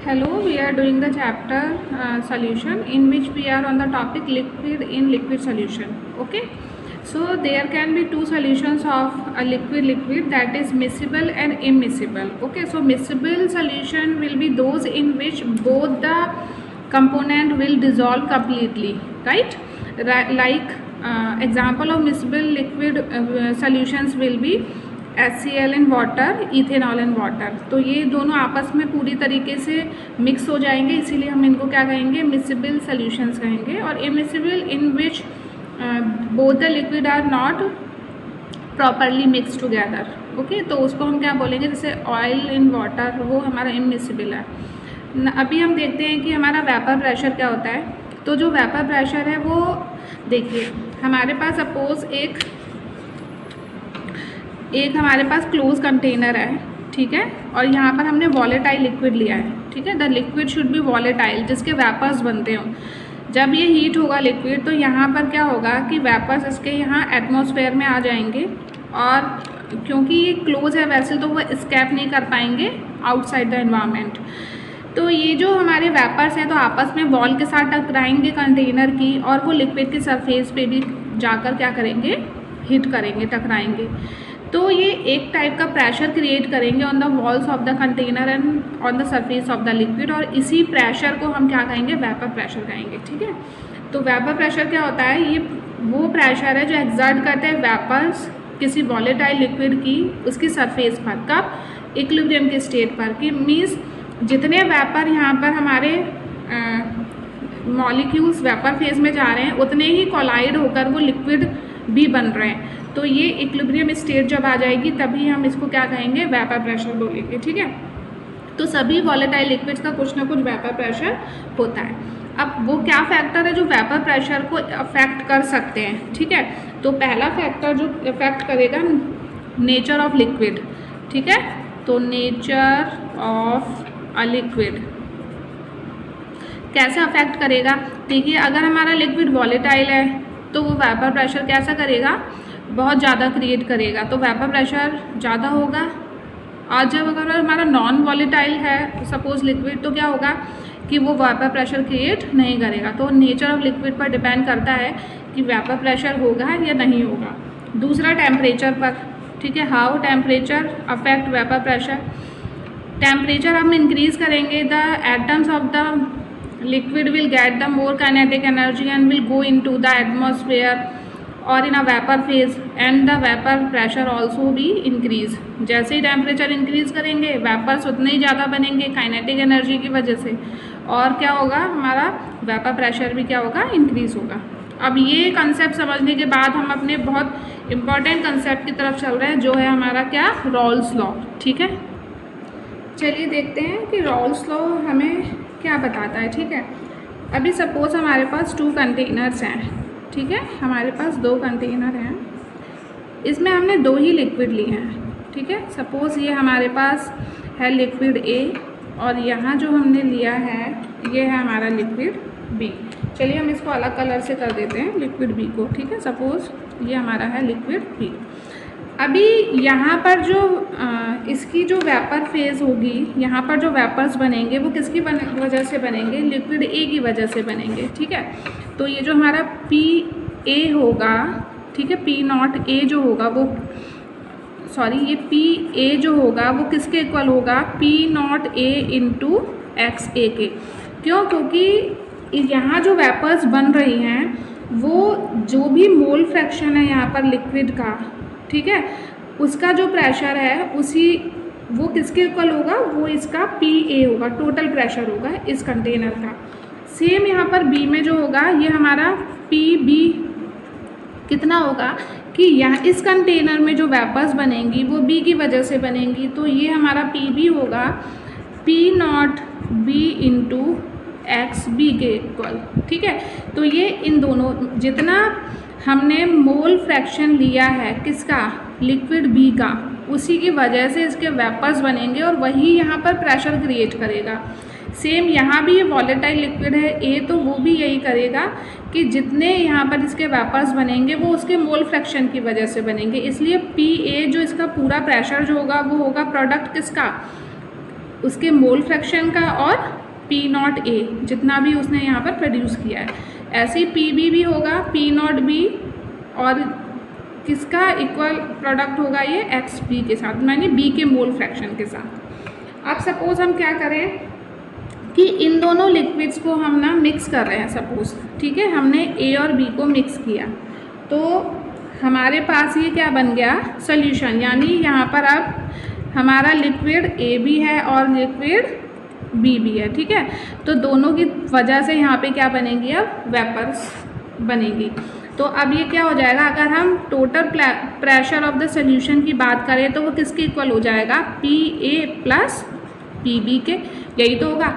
Hello, we are doing the chapter solution in which we are on the topic liquid in liquid solution. Okay, so there can be two solutions of a liquid that is miscible and immiscible. Okay, so miscible solution will be those in which both the component will dissolve completely, right? Like example of miscible liquid solutions will be HCl in water, ethanol in water. तो ये दोनों आपस में पूरी तरीके से mix हो जाएंगे, इसीलिए हम इनको क्या कहेंगे, मिसिबल सॉल्यूशंस कहेंगे। और immiscible in which both the liquid are not properly mix together. Okay, तो उसको हम क्या बोलेंगे, जैसे ऑयल इन वाटर, वो हमारा इमिसिबल है। अभी हम देखते हैं कि हमारा वेपर प्रेशर क्या होता है। तो जो वेपर प्रेशर है वो देखिए, हमारे पास सपोज एक हमारे पास क्लोज कंटेनर है, ठीक है, और यहाँ पर हमने वॉलेटाइल लिक्विड लिया है, ठीक है। The liquid should be volatile, जिसके वेपर्स बनते हों। जब ये हीट होगा लिक्विड, तो यहाँ पर क्या होगा कि वेपर्स इसके यहाँ एटमॉस्फेयर में आ जाएंगे, और क्योंकि ये क्लोज है वैसे तो वो एस्केप नहीं कर पाएंगे आउटसाइड द एनवायरनमेंट। तो ये जो हमारे वेपर्स हैं तो आपस में वॉल के साथ टकराएंगे कंटेनर की, और वो लिक्विड की सरफेस पे भी जाकर क्या करेंगे, हिट करेंगे, टकराएंगे। तो ये एक टाइप का प्रेशर क्रिएट करेंगे on the walls of the container and on the surface of the liquid, और इसी प्रेशर को हम क्या कहेंगे, वेपर प्रेशर कहेंगे, ठीक है। तो वेपर प्रेशर क्या होता है, ये वो प्रेशर है जो एक्सर्ट करते हैं वेपर्स किसी वॉलेटाइल लिक्विड की उसकी सरफेस पर, कब, इक्विलिब्रियम के स्टेट पर, कि मीन्स जितने वेपर यहाँ पर हमारे मॉलिक्यूल्स वेपर फेज में जा रहे हैं उतने ही कोलाइड होकर वो लिक्विड भी बन रहे हैं। तो ये इक्विलिब्रियम स्टेट जब आ जाएगी तभी हम इसको क्या कहेंगे, वेपर प्रेशर बोलेंगे, ठीक है। तो सभी वॉलेटाइल लिक्विड्स का कुछ ना कुछ वेपर प्रेशर होता है। अब वो क्या फैक्टर है जो वेपर प्रेशर को अफेक्ट कर सकते हैं, ठीक है। तो पहला फैक्टर जो अफेक्ट करेगा, नेचर ऑफ लिक्विड, ठीक है। तो नेचर ऑफ अ लिक्विड कैसे अफेक्ट करेगा, देखिए अगर हमारा लिक्विड वॉलेटाइल है तो वो वेपर प्रेशर कैसा करेगा, बहुत ज़्यादा क्रिएट करेगा, तो वेपर प्रेशर ज़्यादा होगा। और जब अगर हमारा नॉन वॉलेटाइल है सपोज लिक्विड, तो क्या होगा कि वो वेपर प्रेशर क्रिएट नहीं करेगा। तो नेचर ऑफ लिक्विड पर डिपेंड करता है कि वेपर प्रेशर होगा या नहीं होगा। दूसरा टेम्परेचर पर, ठीक है, how temperature affect vapour pressure. Temperature हम इंक्रीज करेंगे, the atoms of the liquid will get the more kinetic energy and will go into the atmosphere or in a vapor phase and the vapor pressure also be increase। जैसे ही temperature increase करेंगे vapours उतने ही ज़्यादा बनेंगे kinetic energy की वजह से, और क्या होगा, हमारा वेपर प्रेशर भी क्या होगा, इंक्रीज होगा। अब ये कंसेप्ट समझने के बाद हम अपने बहुत इम्पॉर्टेंट कंसेप्ट की तरफ चल रहे हैं, जो है हमारा क्या, रॉल्स लॉ, ठीक है। चलिए देखते हैं कि रॉल्स लॉ हमें क्या बताता है, ठीक है। अभी सपोज हमारे पास 2 कंटेनर्स हैं, ठीक है, हमारे पास 2 कंटेनर हैं, इसमें हमने 2 ही लिक्विड लिए हैं, ठीक है। सपोज ये हमारे पास है लिक्विड ए, और यहाँ जो हमने लिया है ये है हमारा लिक्विड बी। चलिए हम इसको अलग कलर से कर देते हैं, लिक्विड बी को, ठीक है। सपोज ये हमारा है लिक्विड बी। अभी यहाँ पर जो इसकी जो वेपर फेज होगी, यहाँ पर जो वेपर्स बनेंगे वो किसकी वजह से बनेंगे, लिक्विड ए की वजह से बनेंगे, ठीक है। तो ये जो हमारा पी ए होगा, ठीक है, पी नॉट ए जो होगा वो, सॉरी, ये पी ए जो होगा वो किसके इक्वल होगा, P not A into x A के। क्यों, क्योंकि यहाँ जो वेपर्स बन रही हैं वो जो भी मोल फ्रैक्शन है यहाँ पर लिक्विड का, ठीक है, उसका जो प्रेशर है उसी वो किसके इक्वल होगा, वो इसका पी ए होगा, टोटल प्रेशर होगा इस कंटेनर का। सेम यहाँ पर बी में जो होगा ये हमारा पी बी कितना होगा, कि यहाँ इस कंटेनर में जो वेपर्स बनेंगी वो बी की वजह से बनेंगी, तो ये हमारा पी बी होगा P not B into x B के इक्वल, ठीक है। तो ये इन दोनों जितना हमने मोल फ्रैक्शन लिया है किसका, लिक्विड बी का, उसी की वजह से इसके वेपर्स बनेंगे और वही यहाँ पर प्रेशर क्रिएट करेगा। सेम यहाँ भी ये वॉलेटाइल लिक्विड है ए, तो वो भी यही करेगा कि जितने यहाँ पर इसके वेपर्स बनेंगे वो उसके मोल फ्रैक्शन की वजह से बनेंगे। इसलिए पी ए जो इसका पूरा प्रेशर जो होगा वो होगा प्रोडक्ट किसका, उसके मोल फ्रैक्शन का और पी नॉट ए जितना भी उसने यहाँ पर प्रोड्यूस किया है, ऐसे ही पी बी भी होगा पी नॉट बी, और किसका इक्वल प्रोडक्ट होगा ये एक्स बी के साथ, यानी बी के मोल फ्रैक्शन के साथ। अब सपोज हम क्या करें कि इन दोनों लिक्विड्स को हम ना मिक्स कर रहे हैं सपोज, ठीक है, हमने ए और बी को मिक्स किया तो हमारे पास ये क्या बन गया सॉल्यूशन, यानी यहाँ पर अब हमारा लिक्विड ए भी है और लिक्विड बी भी है, ठीक है। तो दोनों की वजह से यहाँ पे क्या बनेगी, अब वेपर्स बनेगी। तो अब ये क्या हो जाएगा, अगर हम total pressure of the solution की बात करें तो वो किसके इक्वल हो जाएगा, P A plus P B के, यही तो होगा।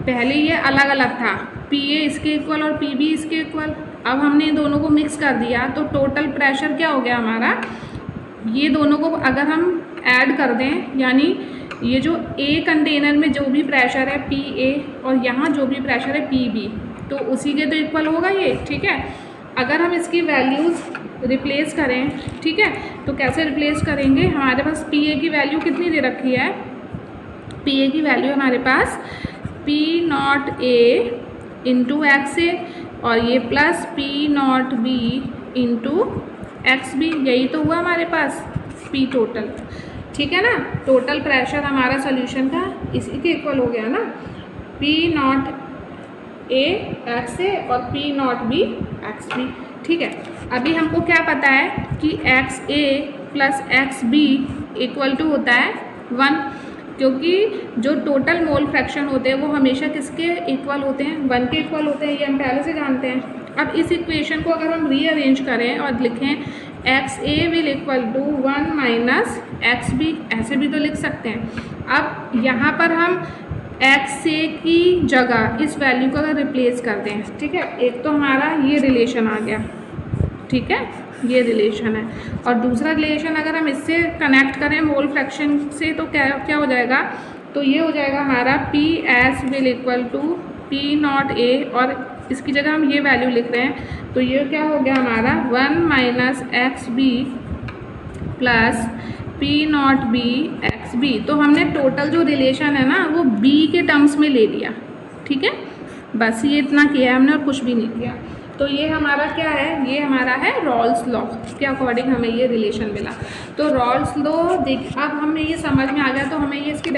पहले ये अलग अलग था, पी ए इसके इक्वल और पी बी इसके इक्वल, अब हमने दोनों को मिक्स कर दिया तो टोटल प्रेशर क्या हो गया हमारा, ये दोनों को अगर हम ऐड कर दें, यानी ये जो ए कंटेनर में जो भी प्रेशर है पी ए और यहाँ जो भी प्रेशर है पी बी, तो उसी के तो इक्वल होगा ये, ठीक है। अगर हम इसकी वैल्यूज़ रिप्लेस करें, ठीक है, तो कैसे रिप्लेस करेंगे, हमारे पास पी ए की वैल्यू कितनी दे रखी है, पी ए की वैल्यू हमारे पास P not A into x A और ये plus P not B into x B, यही तो हुआ हमारे पास पी टोटल, ठीक है ना। टोटल प्रेशर हमारा सॉल्यूशन का इसी के इक्वल हो गया ना, P not A x A और P not B X B, ठीक है। अभी हमको क्या पता है कि x A plus X B equal to होता है 1, क्योंकि जो टोटल मोल फ्रैक्शन होते हैं वो हमेशा किसके इक्वल होते हैं, 1 के इक्वल होते हैं, ये हम पहले से जानते हैं। अब इस इक्वेशन को अगर हम रीअरेंज करें और लिखें X A will equal to 1 minus x B, ऐसे भी तो लिख सकते हैं। अब यहाँ पर हम एक्स ए की जगह इस वैल्यू को अगर रिप्लेस कर दें, ठीक है, एक तो हमारा ये रिलेशन आ गया, ठीक है, ये रिलेशन है, और दूसरा रिलेशन अगर हम इससे कनेक्ट करें मोल फ्रैक्शन से तो क्या हो जाएगा, तो ये हो जाएगा हमारा P S will equal to P not A, और इसकी जगह हम ये वैल्यू लिख रहे हैं तो ये क्या हो गया हमारा 1 minus x B plus P not B X B. तो हमने टोटल जो रिलेशन है ना वो बी के टर्म्स में ले लिया, ठीक है, बस ये इतना किया है हमने और कुछ भी नहीं किया। तो ये हमारा क्या है, ये हमारा है रॉल्स लॉ के अकॉर्डिंग हमें ये रिलेशन मिला। तो रॉल्स लॉ देख, अब हमें ये समझ में आ गया तो हमें ये इसकी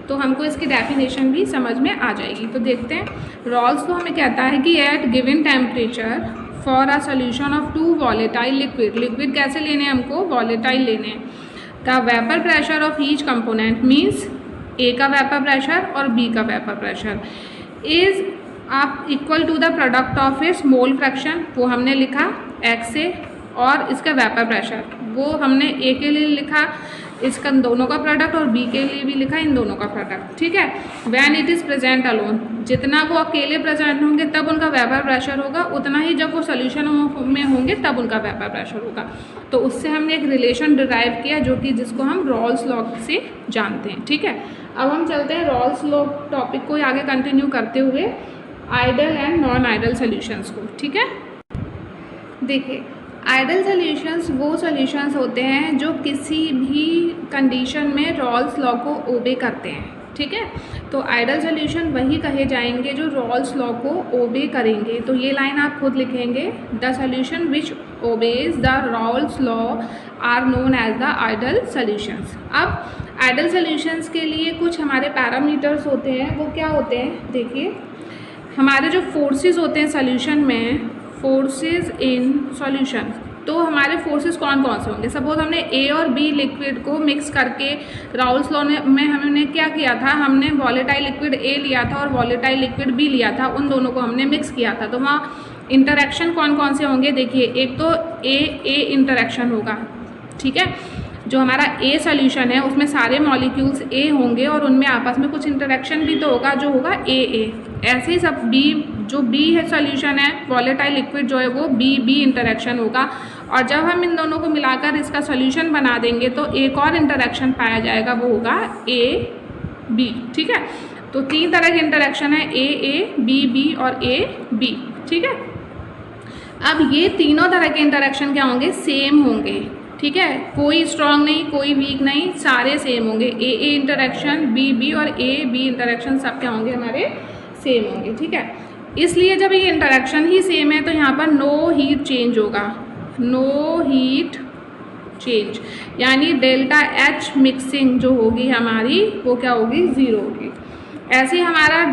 तो हमको इसकी डेफिनेशन भी समझ में आ जाएगी। तो देखते हैं, रॉल्स लॉ हमें कहता है कि at given temperature for a solution of 2 volatile liquid कैसे लेने हैं हमको, वॉलेटाइल लेने हैं, the vapour pressure of each component means A का वेपर प्रेशर और बी का वेपर प्रेशर इज आप equal to the product of its mole fraction, वो हमने लिखा एक्स ए, और इसका वेपर प्रेशर वो हमने ए के लिए लिखा, इसका दोनों का प्रोडक्ट, और बी के लिए भी लिखा इन दोनों का प्रोडक्ट, ठीक है। When it is present alone, जितना वो अकेले प्रेजेंट होंगे तब उनका वेपर प्रेशर होगा, उतना ही जब वो सोल्यूशन में होंगे तब उनका वेपर प्रेशर होगा। तो उससे हमने एक रिलेशन डिराइव किया जो कि जिसको हम रॉल्स लॉ से जानते हैं, ठीक है। अब हम चलते हैं रॉल्स लॉ टॉपिक को आगे कंटिन्यू करते हुए ideal and non ideal solutions को, ठीक है। देखिए, आइडल सॉल्यूशंस वो सॉल्यूशंस होते हैं जो किसी भी कंडीशन में रॉल्स लॉ को ओबे करते हैं, ठीक है। तो आइडल सॉल्यूशन वही कहे जाएंगे जो रॉल्स लॉ को ओबे करेंगे। तो ये लाइन आप खुद लिखेंगे, the solution which obeys the Raoult's law are known as the ideal solutions. अब आइडल सॉल्यूशंस के लिए कुछ हमारे पैरामीटर्स होते हैं, वो क्या होते हैं, देखिए हमारे जो फोर्सेस होते हैं सॉल्यूशन में, फोर्सेस इन सॉल्यूशन, तो हमारे फोर्सेस कौन कौन से होंगे। सपोज हमने ए और बी लिक्विड को मिक्स करके राउल्स लॉ में हमने क्या किया था, हमने वॉलेटाइल लिक्विड ए लिया था और वॉलेटाइल लिक्विड बी लिया था, उन दोनों को हमने मिक्स किया था। तो वहाँ इंटरेक्शन कौन कौन से होंगे, देखिए एक तो ए इंटरेक्शन होगा, ठीक है, जो हमारा ए सॉल्यूशन है उसमें सारे मॉलिक्यूल्स ए होंगे और उनमें आपस में कुछ इंटरेक्शन भी तो होगा जो होगा ए। ऐसे ही सब बी, जो बी है सॉल्यूशन है वॉलेटाइल लिक्विड जो है वो बी इंटरेक्शन होगा, और जब हम इन दोनों को मिलाकर इसका सॉल्यूशन बना देंगे तो एक और इंटरेक्शन पाया जाएगा, वो होगा ए बी, ठीक है। तो 3 तरह के इंटरेक्शन है, ए बी और ए बी, ठीक है। अब ये तीनों तरह के इंटरेक्शन क्या होंगे, सेम होंगे, ठीक है, कोई स्ट्रॉन्ग नहीं, कोई वीक नहीं, सारे सेम होंगे। ए इंटरेक्शन, बी और ए बी इंटरेक्शन सब क्या होंगे हमारे सेम होंगे। ठीक है, इसलिए जब ये इंटरेक्शन ही सेम है तो यहाँ पर नो हीट चेंज होगा, नो हीट चेंज, यानी डेल्टा एच मिक्सिंग जो होगी हमारी वो क्या होगी, ज़ीरो होगी। ऐसे ही हमारा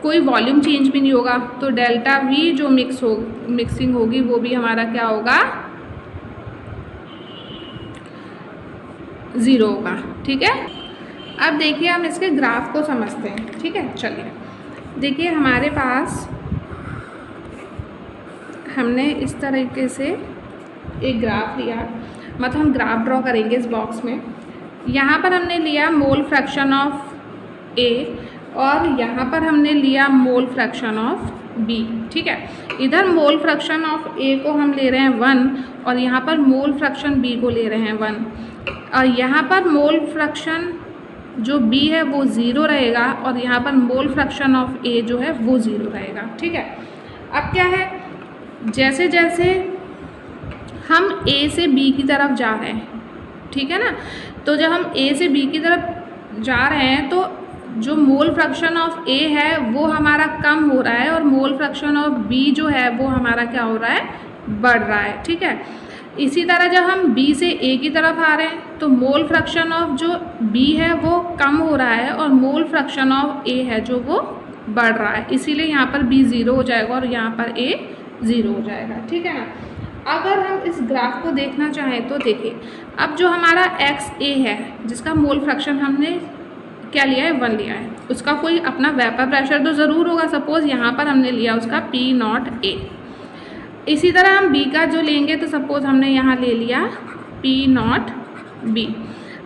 कोई वॉल्यूम चेंज भी नहीं होगा, तो डेल्टा वी जो मिक्सिंग होगी वो भी हमारा क्या होगा, ज़ीरो होगा। ठीक है, अब देखिए हम इसके ग्राफ को समझते हैं। ठीक है, चलिए देखिए हमारे पास हमने इस तरीके से एक ग्राफ लिया, मतलब हम ग्राफ ड्रॉ करेंगे इस बॉक्स में। यहाँ पर हमने लिया मोल फ्रैक्शन ऑफ ए और यहाँ पर हमने लिया मोल फ्रैक्शन ऑफ बी। ठीक है, इधर मोल फ्रैक्शन ऑफ ए को हम ले रहे हैं 1 और यहाँ पर मोल फ्रैक्शन बी को ले रहे हैं 1 और यहाँ पर मोल फ्रैक्शन जो बी है वो 0 रहेगा और यहाँ पर मोल फ्रैक्शन ऑफ ए जो है वो 0 रहेगा। ठीक है, अब क्या है, जैसे जैसे हम ए से बी की तरफ जा रहे हैं, ठीक है ना, तो जब हम ए से बी की तरफ जा रहे हैं तो जो मोल फ्रैक्शन ऑफ ए है वो हमारा कम हो रहा है और मोल फ्रैक्शन ऑफ बी जो है वो हमारा क्या हो रहा है, बढ़ रहा है। ठीक है, इसी तरह जब हम बी से ए की तरफ आ रहे हैं तो मोल फ्रैक्शन ऑफ जो बी है वो कम हो रहा है और मोल फ्रैक्शन ऑफ ए है जो वो बढ़ रहा है, इसीलिए यहाँ पर बी 0 हो जाएगा और यहाँ पर ए 0 हो जाएगा। ठीक है ना, अगर हम इस ग्राफ को देखना चाहें तो देखिए, अब जो हमारा एक्स ए है जिसका मोल फ्रैक्शन हमने क्या लिया है, 1 लिया है, उसका कोई अपना वेपर प्रेशर तो ज़रूर होगा। सपोज़ यहाँ पर हमने लिया उसका पी नॉट ए। इसी तरह हम बी का जो लेंगे तो सपोज़ हमने यहाँ ले लिया पी नॉट बी।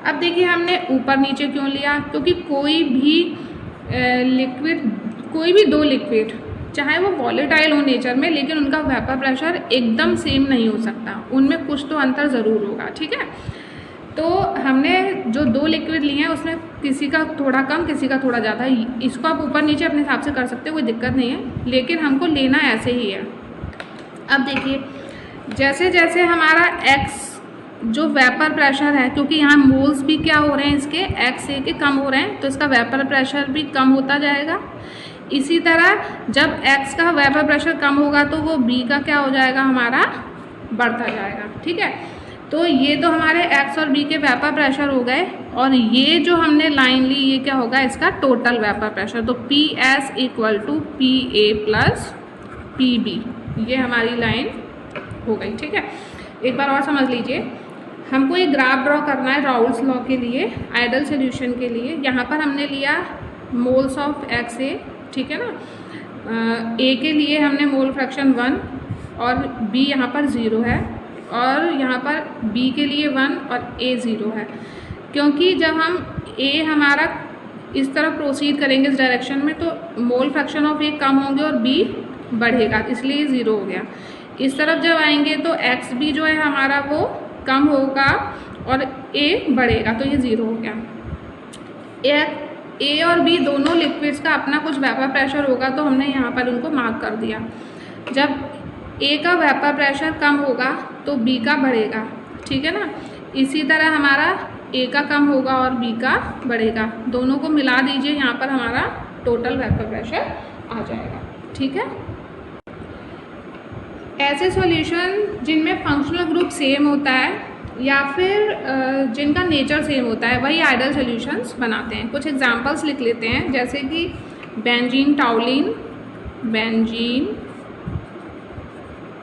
अब देखिए हमने ऊपर नीचे क्यों लिया, क्योंकि कोई भी लिक्विड, कोई भी दो लिक्विड चाहे वो वॉलेटाइल हो नेचर में, लेकिन उनका वेपर प्रेशर एकदम सेम नहीं हो सकता, उनमें कुछ तो अंतर ज़रूर होगा। ठीक है, तो हमने जो दो लिक्विड लिए हैं उसमें किसी का थोड़ा कम किसी का थोड़ा ज़्यादा, इसको आप ऊपर नीचे अपने हिसाब से कर सकते हो, कोई दिक्कत नहीं है, लेकिन हमको लेना ऐसे ही है। अब देखिए जैसे जैसे हमारा एक्स जो वेपर प्रेशर है, क्योंकि यहाँ मोल्स भी क्या हो रहे हैं इसके एक्स ए के कम हो रहे हैं, तो इसका वेपर प्रेशर भी कम होता जाएगा। इसी तरह जब x का वेपर प्रेशर कम होगा तो वो b का क्या हो जाएगा, हमारा बढ़ता जाएगा। ठीक है, तो ये तो हमारे x और b के वेपर प्रेशर हो गए और ये जो हमने लाइन ली ये क्या होगा, इसका टोटल वेपर प्रेशर। तो PS equal to PA plus PB, ये हमारी लाइन हो गई। ठीक है, एक बार और समझ लीजिए, हमको ये ग्राफ ड्रॉ करना है राउल्स लॉ के लिए, आइडल सोल्यूशन के लिए। यहाँ पर हमने लिया मोल्स ऑफ एक्स ए, ठीक है ना, ए के लिए हमने मोल फ्रैक्शन 1 और बी यहाँ पर 0 है और यहाँ पर बी के लिए 1 और ए 0 है, क्योंकि जब हम ए हमारा इस तरफ प्रोसीड करेंगे इस डायरेक्शन में तो मोल फ्रैक्शन ऑफ ए कम होंगे और बी बढ़ेगा, इसलिए 0 हो गया। इस तरफ जब आएंगे तो एक्स बी जो है हमारा वो कम होगा और ए बढ़ेगा, तो ये 0 हो गया। ए और बी दोनों लिक्विड्स का अपना कुछ वेपर प्रेशर होगा तो हमने यहाँ पर उनको मार्क कर दिया। जब ए का वेपर प्रेशर कम होगा तो बी का बढ़ेगा, ठीक है ना। इसी तरह हमारा ए का कम होगा और बी का बढ़ेगा, दोनों को मिला दीजिए, यहाँ पर हमारा टोटल वेपर प्रेशर आ जाएगा। ठीक है, ऐसे सॉल्यूशन जिनमें फंक्शनल ग्रुप सेम होता है या फिर जिनका नेचर सेम होता है वही आइडल सॉल्यूशंस बनाते हैं। कुछ एग्जांपल्स लिख लेते हैं, जैसे कि बेंजीन टॉलिन, बेंजीन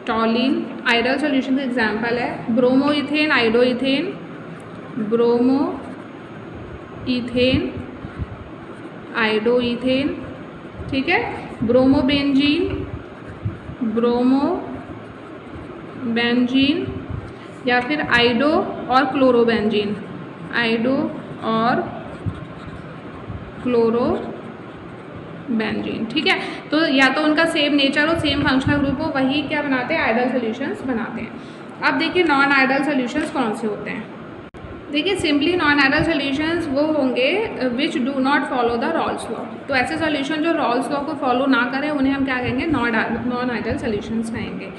टॉलिन आइडल सॉल्यूशन का एग्जांपल है। Bromo ethane, आइडो ethane, bromo ethane, आइडो ethane, ठीक है। ब्रोमो बेंजीन, ब्रोमो बेंजीन, या फिर आइडो और क्लोरोबेंजीन, आइडो और क्लोरोबेंजीन, ठीक है। तो या तो उनका सेम नेचर हो, सेम फंक्शनल ग्रुप हो, वही क्या बनाते हैं, आइडल सॉल्यूशंस बनाते हैं। अब देखिए नॉन आइडल सॉल्यूशंस कौन से होते हैं। देखिए सिंपली नॉन आइडल सॉल्यूशंस वो होंगे which do not follow the Raoult's law. तो ऐसे सॉल्यूशन जो रॉल्स लॉ को फॉलो ना करें उन्हें हम क्या कहेंगे, नॉन आइडल सॉल्यूशंस कहेंगे।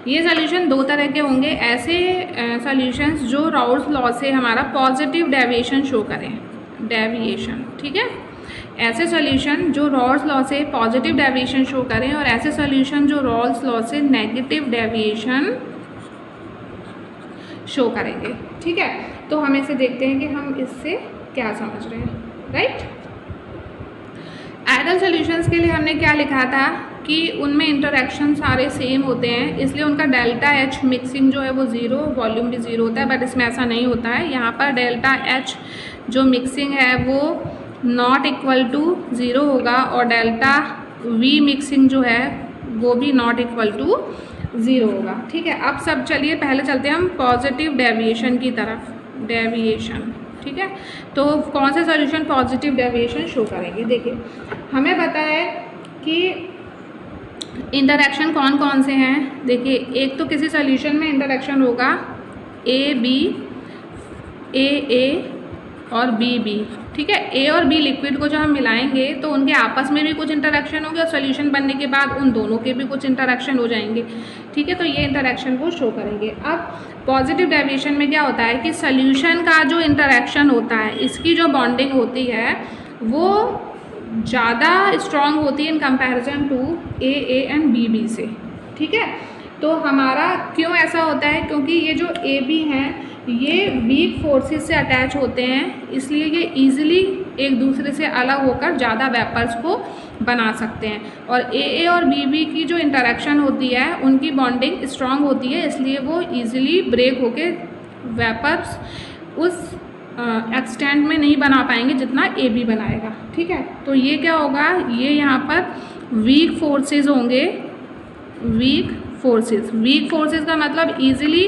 ये सोल्यूशन दो तरह के होंगे, ऐसे सोल्यूशंस जो राउल्स लॉ से हमारा पॉजिटिव डेविएशन शो करें, डेविएशन, ठीक है। ऐसे सॉल्यूशन जो राउल्स लॉ से पॉजिटिव डेविएशन शो करें और ऐसे सॉल्यूशन जो राउल्स लॉ से नेगेटिव डेविएशन शो करेंगे, ठीक है। तो हम इसे देखते हैं कि हम इससे क्या समझ रहे हैं, राइट। आइडियल सॉल्यूशंस के लिए हमने क्या लिखा था कि उनमें इंटरेक्शन सारे सेम होते हैं, इसलिए उनका डेल्टा एच मिक्सिंग जो है वो ज़ीरो, वॉल्यूम भी ज़ीरो होता है। बट इसमें ऐसा नहीं होता है, यहाँ पर डेल्टा एच जो मिक्सिंग है वो नॉट इक्वल टू ज़ीरो होगा और डेल्टा वी मिक्सिंग जो है वो भी नॉट इक्वल टू ज़ीरो होगा, ठीक है। अब सब चलिए पहले चलते हैं हम पॉजिटिव डेविएशन की तरफ, डेविएशन, ठीक है। तो कौन से सॉल्यूशन पॉजिटिव डेविएशन शो करेंगे, देखिए हमें पता है कि इंटरेक्शन कौन कौन से हैं। देखिए एक तो किसी सॉल्यूशन में इंटरेक्शन होगा ए बी, ए और बी, ठीक है। ए और बी लिक्विड को जब हम मिलाएंगे तो उनके आपस में भी कुछ इंटरेक्शन होंगे और सॉल्यूशन बनने के बाद उन दोनों के भी कुछ इंटरेक्शन हो जाएंगे, ठीक है। तो ये इंटरेक्शन को शो करेंगे। अब पॉजिटिव डेविएशन में क्या होता है कि सॉल्यूशन का जो इंटरेक्शन होता है, इसकी जो बॉन्डिंग होती है वो ज़्यादा स्ट्रॉन्ग होती है in comparison to A and B से, ठीक है। तो हमारा क्यों ऐसा होता है, क्योंकि ये जो ए बी हैं ये वीक फोर्सेस से अटैच होते हैं, इसलिए ये इजीली एक दूसरे से अलग होकर ज़्यादा वेपर्स को बना सकते हैं। और ए और बी की जो इंटरेक्शन होती है उनकी बॉन्डिंग स्ट्रांग होती है, इसलिए वो इजीली ब्रेक होके वेपर्स उस एक्सटेंट में नहीं बना पाएंगे जितना ए बी बनाएगा, ठीक है। तो ये क्या होगा, ये यहाँ पर वीक फोर्सेस होंगे, वीक फोर्सेस का मतलब इजीली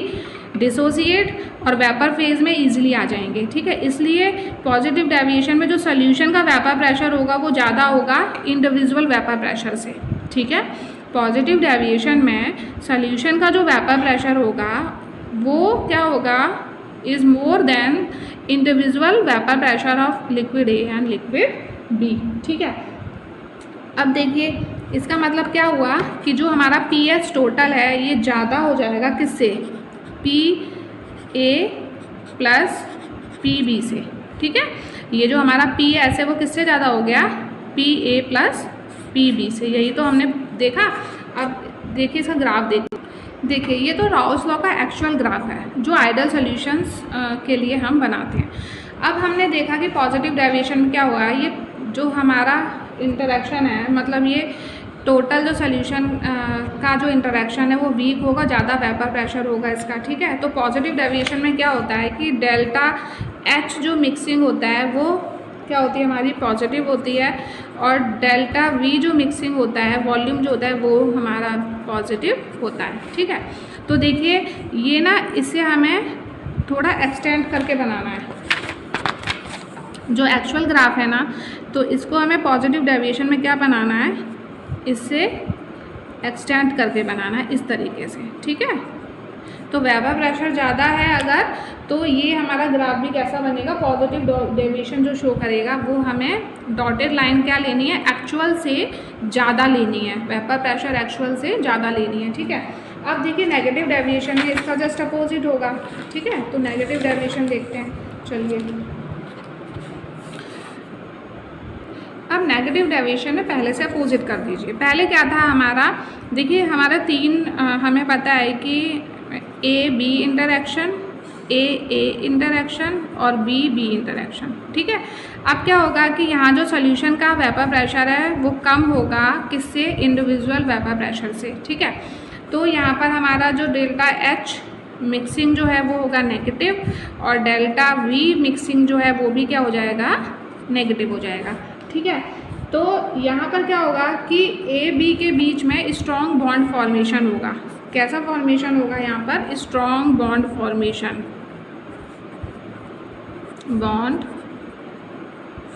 डिसोसिएट और वेपर फेज में इजीली आ जाएंगे, ठीक है। इसलिए पॉजिटिव डेविएशन में जो सॉल्यूशन का वेपर प्रेशर होगा वो ज़्यादा होगा इंडिविजुअल वेपर प्रेशर से, ठीक है। पॉजिटिव डेविएशन में सॉल्यूशन का जो वेपर प्रेशर होगा वो क्या होगा, is more than individual vapour pressure of liquid A and liquid B, ठीक है। अब देखिए इसका मतलब क्या हुआ कि जो हमारा पी एच टोटल है ये ज़्यादा हो जाएगा किससे, P A plus P B से, ठीक है। ये जो हमारा पी एस है वो किससे ज़्यादा हो गया, P A plus P B से, यही तो हमने देखा। अब देखिए इसका ग्राफ देखिए ये तो राउल्स लॉ का एक्चुअल ग्राफ है जो आइडियल सॉल्यूशंस के लिए हम बनाते हैं। अब हमने देखा कि पॉजिटिव डेविएशन में क्या हुआ, ये जो हमारा इंटरेक्शन है मतलब ये टोटल जो सॉल्यूशन का जो इंटरेक्शन है वो वीक होगा, ज़्यादा वेपर प्रेशर होगा इसका, ठीक है। तो पॉजिटिव डेविएशन में क्या होता है कि डेल्टा एच जो मिक्सिंग होता है वो क्या होती है, हमारी पॉजिटिव होती है और डेल्टा वी जो मिक्सिंग होता है, वॉल्यूम जो होता है वो हमारा पॉजिटिव होता है, ठीक है। तो देखिए ये ना इसे हमें थोड़ा एक्सटेंड करके बनाना है, जो एक्चुअल ग्राफ है ना, तो इसको हमें पॉजिटिव डेविएशन में क्या बनाना है, इससे एक्सटेंड करके बनाना है इस तरीके से, ठीक है। तो वेपर प्रेशर ज़्यादा है अगर, तो ये हमारा ग्राफ भी कैसा बनेगा, पॉजिटिव डेविएशन जो शो करेगा वो हमें डॉटेड लाइन क्या लेनी है, एक्चुअल से ज़्यादा लेनी है, वेपर प्रेशर एक्चुअल से ज़्यादा लेनी है, ठीक है। अब देखिए नेगेटिव डेविएशन में इसका जस्ट अपोजिट होगा, ठीक है। तो नेगेटिव डेविएशन देखते हैं, चलिए। अब नेगेटिव डेविएशन में पहले से अपोजिट कर दीजिए। पहले क्या था हमारा, देखिए हमारा तीन हमें पता है कि A B interaction, A interaction और बी इंटरेक्शन, ठीक है। अब क्या होगा कि यहाँ जो सॉल्यूशन का वेपर प्रेशर है वो कम होगा किससे, इंडिविजुअल वेपर प्रेशर से, ठीक है। तो यहाँ पर हमारा जो डेल्टा एच मिक्सिंग जो है वो होगा नेगेटिव और डेल्टा वी मिक्सिंग जो है वो भी क्या हो जाएगा, नेगेटिव हो जाएगा, ठीक है। तो यहाँ पर क्या होगा कि ए बी के बीच में स्ट्रॉन्ग बॉन्ड फॉर्मेशन होगा। कैसा फॉर्मेशन होगा यहाँ पर, strong bond formation, bond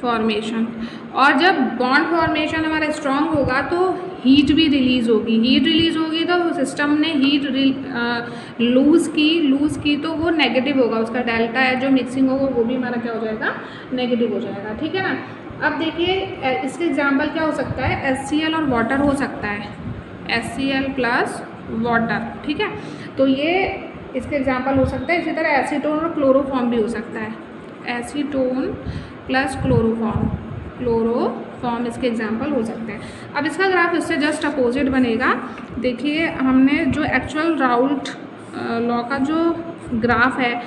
formation. और जब बॉन्ड फॉर्मेशन हमारा स्ट्रॉन्ग होगा तो हीट भी रिलीज़ होगी, हीट रिलीज़ होगी तो सिस्टम ने हीट लूज़ की तो वो नेगेटिव होगा, उसका डेल्टा है जो मिक्सिंग होगा वो भी हमारा क्या हो जाएगा, नेगेटिव हो जाएगा, ठीक है ना। अब देखिए इसके एग्जाम्पल क्या हो सकता है, HCl और वाटर हो सकता है, HCl प्लस वाटर, ठीक है। तो ये इसके एग्जांपल हो सकता है। इसी तरह एसीटोन और क्लोरोफॉर्म भी हो सकता है, एसीटोन प्लस क्लोरोफॉर्म इसके एग्जांपल हो सकते हैं। अब इसका ग्राफ इससे जस्ट अपोजिट बनेगा। देखिए हमने जो एक्चुअल राउल्ट लॉ का जो ग्राफ है,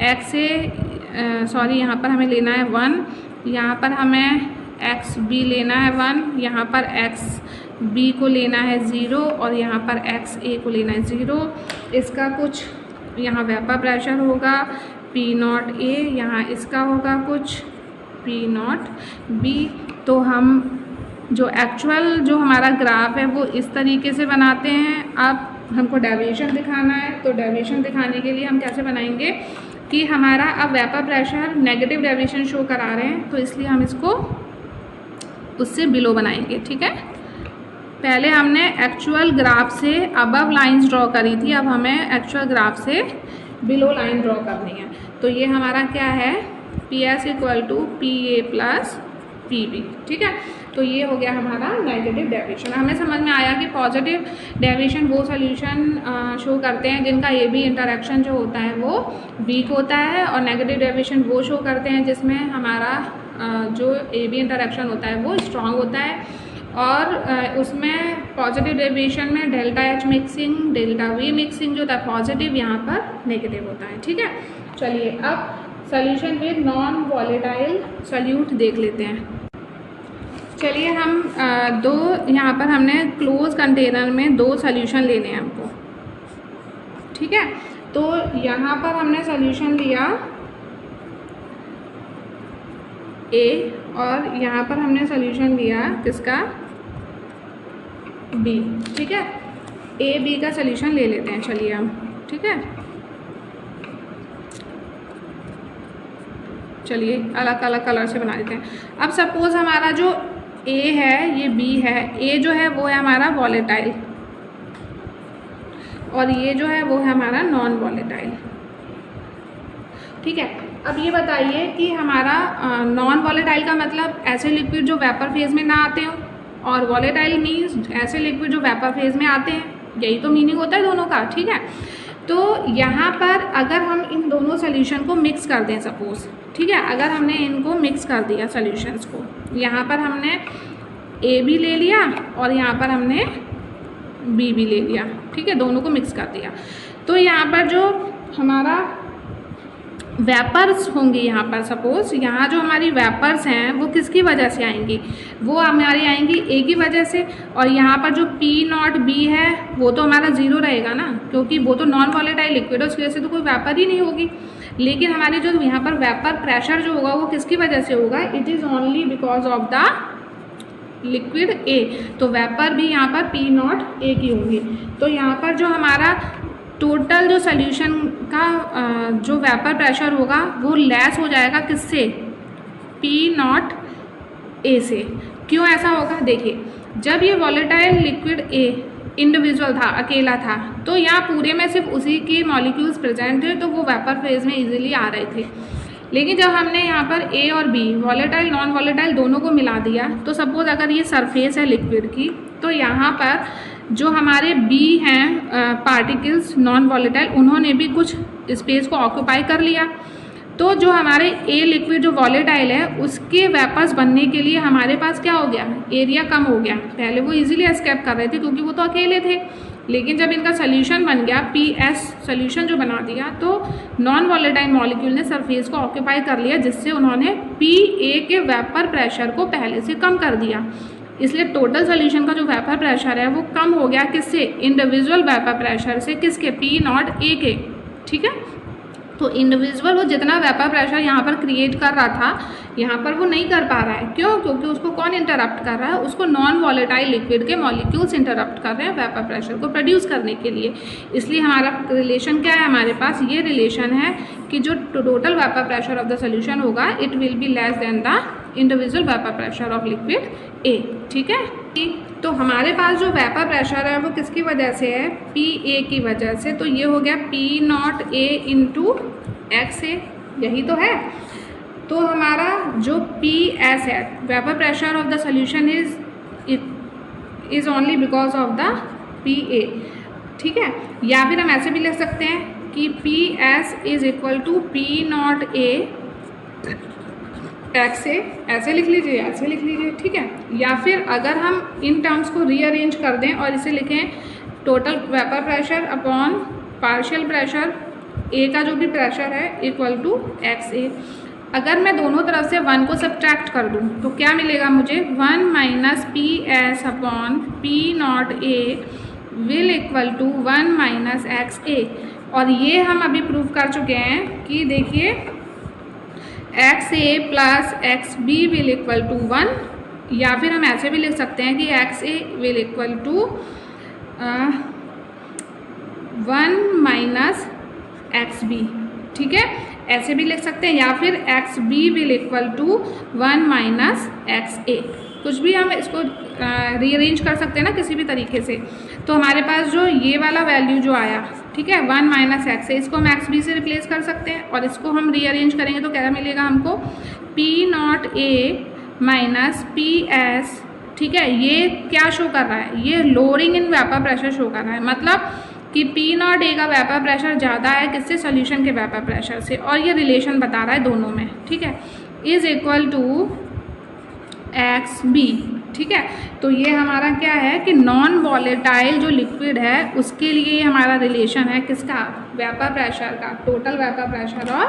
एक्स से यहाँ पर हमें लेना है 1, यहाँ पर हमें एक्स बी लेना है 1, यहाँ पर एक्स बी को लेना है 0 और यहाँ पर एक्स ए को लेना है 0। इसका कुछ यहाँ वेपर प्रेशर होगा P0 A, यहाँ इसका होगा कुछ P0 B। तो हम जो एक्चुअल जो हमारा ग्राफ है वो इस तरीके से बनाते हैं। अब हमको डेविएशन दिखाना है, तो डेविएशन दिखाने के लिए हम कैसे बनाएंगे कि हमारा अब vapour pressure negative deviation show करा रहे हैं, तो इसलिए हम इसको उससे बिलो बनाएंगे, ठीक है। पहले हमने एक्चुअल ग्राफ से अबव लाइंस ड्रॉ करी थी, अब हमें एक्चुअल ग्राफ से बिलो लाइन ड्रॉ करनी है। तो ये हमारा क्या है, PS equal to PA plus PB, ठीक है। तो ये हो गया हमारा नेगेटिव डेविएशन। हमें समझ में आया कि पॉजिटिव डेविएशन वो सोल्यूशन शो करते हैं जिनका AB इंटरेक्शन जो होता है वो वीक होता है, और नेगेटिव डेविएशन वो शो करते हैं जिसमें हमारा जो AB इंटरेक्शन होता है वो स्ट्रॉन्ग होता है। और उसमें पॉजिटिव डेविएशन में delta H mixing, delta V mixing जो था पॉजिटिव, यहाँ पर नेगेटिव होता है, ठीक है। चलिए अब solution with non volatile solute देख लेते हैं। चलिए हम दो यहाँ पर हमने क्लोज कंटेनर में 2 सॉल्यूशन लेने हैं हमको, ठीक है। तो यहाँ पर हमने सॉल्यूशन लिया A और यहाँ पर हमने सॉल्यूशन लिया किसका, B, ठीक है। A B का सॉल्यूशन ले लेते हैं, चलिए हम, ठीक है। चलिए अलग अलग कलर से बना देते हैं। अब सपोज हमारा जो A है ये B है, A जो है वो है हमारा वॉलेटाइल और ये जो है वो है हमारा नॉन वॉलेटाइल, ठीक है। अब ये बताइए कि हमारा नॉन वॉलेटाइल का मतलब ऐसे लिक्विड जो वेपर फेज में ना आते हो, और वॉलेटाइल मीन्स ऐसे लिक्विड जो वेपर फेज में आते हैं, यही तो मीनिंग होता है दोनों का, ठीक है। तो यहाँ पर अगर हम इन दोनों सोल्यूशन को मिक्स कर दें सपोज, ठीक है, अगर हमने इनको मिक्स कर दिया सोल्यूशंस को, यहाँ पर हमने A भी ले लिया और यहाँ पर हमने B भी ले लिया, ठीक है, दोनों को मिक्स कर दिया, तो यहाँ पर जो हमारा वेपर्स होंगे, यहाँ पर सपोज यहाँ जो हमारी वेपर्स हैं वो किसकी वजह से आएंगी, वो हमारी आएंगी A की वजह से, और यहाँ पर जो P0 B है वो तो हमारा 0 रहेगा ना, क्योंकि वो तो नॉन वॉलेटाइल लिक्विड है, उसकी वजह से तो कोई वेपर ही नहीं होगी। लेकिन हमारी जो यहाँ पर वेपर प्रेशर जो होगा वो किसकी वजह से होगा, it is only because of the liquid A। तो वेपर भी यहाँ पर P0 A की होंगी। तो यहाँ पर जो हमारा टोटल जो सॉल्यूशन का जो वेपर प्रेशर होगा वो लेस हो जाएगा किससे, P0 A से। क्यों ऐसा होगा, देखिए जब ये वॉलेटाइल लिक्विड A इंडिविजुअल था, अकेला था, तो यहाँ पूरे में सिर्फ उसी के मॉलिक्यूल्स प्रेजेंट थे, तो वो वेपर फेज में इजीली आ रहे थे। लेकिन जब हमने यहाँ पर A और B वॉलेटाइल नॉन वॉलेटाइल दोनों को मिला दिया, तो सपोज अगर ये सरफेस है लिक्विड की, तो यहाँ पर जो हमारे B हैं पार्टिकल्स नॉन वॉलेटाइल, उन्होंने भी कुछ स्पेस को ऑक्यूपाई कर लिया। तो जो हमारे A लिक्विड जो वॉलेटाइल है उसके वेपर्स बनने के लिए हमारे पास क्या हो गया, एरिया कम हो गया। पहले वो इजीली एस्केप कर रहे थे क्योंकि वो तो अकेले थे, लेकिन जब इनका सोल्यूशन बन गया PS सोल्यूशन जो बना दिया, तो नॉन वॉलेटाइल मॉलिक्यूल ने सरफेस को ऑक्यूपाई कर लिया, जिससे उन्होंने PA के वेपर प्रेशर को पहले से कम कर दिया। इसलिए टोटल सोल्यूशन का जो वेपर प्रेशर है वो कम हो गया किससे, इंडिविजुअल वेपर प्रेशर से, किसके, P0 A के, ठीक है। तो इंडिविजुअल वो जितना वेपर प्रेशर यहाँ पर क्रिएट कर रहा था, यहाँ पर वो नहीं कर पा रहा है। क्यों, क्योंकि उसको कौन इंटरप्ट कर रहा है, उसको नॉन वॉलेटाइल लिक्विड के मॉलिक्यूल्स इंटरप्ट कर रहे हैं वेपर प्रेशर को प्रोड्यूस करने के लिए। इसलिए हमारा रिलेशन क्या है, हमारे पास ये रिलेशन है कि जो total vapour pressure of the solution होगा it will be less than the individual vapour pressure of liquid A, ठीक है। तो हमारे पास जो वेपर प्रेशर है वो किसकी वजह से है, PA की वजह से। तो ये हो गया P0 A इंटू XA, यही तो है। तो हमारा जो PS है, vapour pressure of the solution is only because of the PA। ठीक है। या फिर हम ऐसे भी लिख सकते हैं कि P S is equal to P not A x A, ऐसे लिख लीजिए, ऐसे लिख लीजिए, ठीक है। या फिर अगर हम इन टर्म्स को रीअरेंज कर दें और इसे लिखें total vapour pressure upon partial pressure A का जो भी प्रेशर है इक्वल टू एक्स ए। अगर मैं दोनों तरफ से 1 को सब्ट्रैक्ट कर दूं तो क्या मिलेगा मुझे, 1 minus P S upon P not A will equal to 1 minus x A. और ये हम अभी प्रूव कर चुके हैं कि देखिए X A plus X B will equal to 1, या फिर हम ऐसे भी लिख सकते हैं कि x A will equal to 1 minus x B, ठीक है, ऐसे भी लिख सकते हैं। या फिर x B will equal to 1 minus x A, कुछ भी हम इसको रीअरेंज कर सकते हैं ना किसी भी तरीके से। तो हमारे पास जो ये वाला वैल्यू जो आया, ठीक है, 1 माइनस एक्स ए, इसको हम एक्स बी से रिप्लेस कर सकते हैं और इसको हम रीअरेंज करेंगे तो क्या मिलेगा हमको, P not a minus P S, ठीक है। ये क्या शो कर रहा है, ये lowering in vapour pressure show कर रहा है, मतलब कि पी नॉट ए का वेपर प्रेशर ज़्यादा है किससे, सोल्यूशन के वेपर प्रेशर से, और ये रिलेशन बता रहा है दोनों में, ठीक है, is equal to X B, ठीक है। तो ये हमारा क्या है कि नॉन वॉलेटाइल जो लिक्विड है उसके लिए ये हमारा रिलेशन है किसका, वेपर प्रेशर का, टोटल वेपर प्रेशर और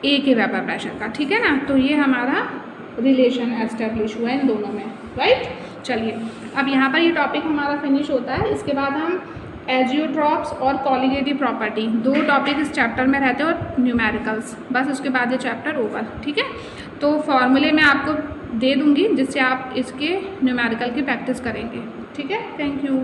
ए के वेपर प्रेशर का, ठीक है ना। तो ये हमारा रिलेशन एस्टेब्लिश हुआ इन दोनों में, राइट। चलिए अब यहाँ पर ये टॉपिक हमारा फिनिश होता है। इसके बाद हम एजियोट्रॉप्स और कॉलिगेटिव प्रॉपर्टी, 2 टॉपिक इस चैप्टर में रहते हैं और न्यूमेरिकल्स, बस उसके बाद ये चैप्टर ओवर, ठीक है। तो फॉर्मूले मैं आपको दे दूँगी जिससे आप इसके न्यूमेरिकल की प्रैक्टिस करेंगे, ठीक है। Thank you.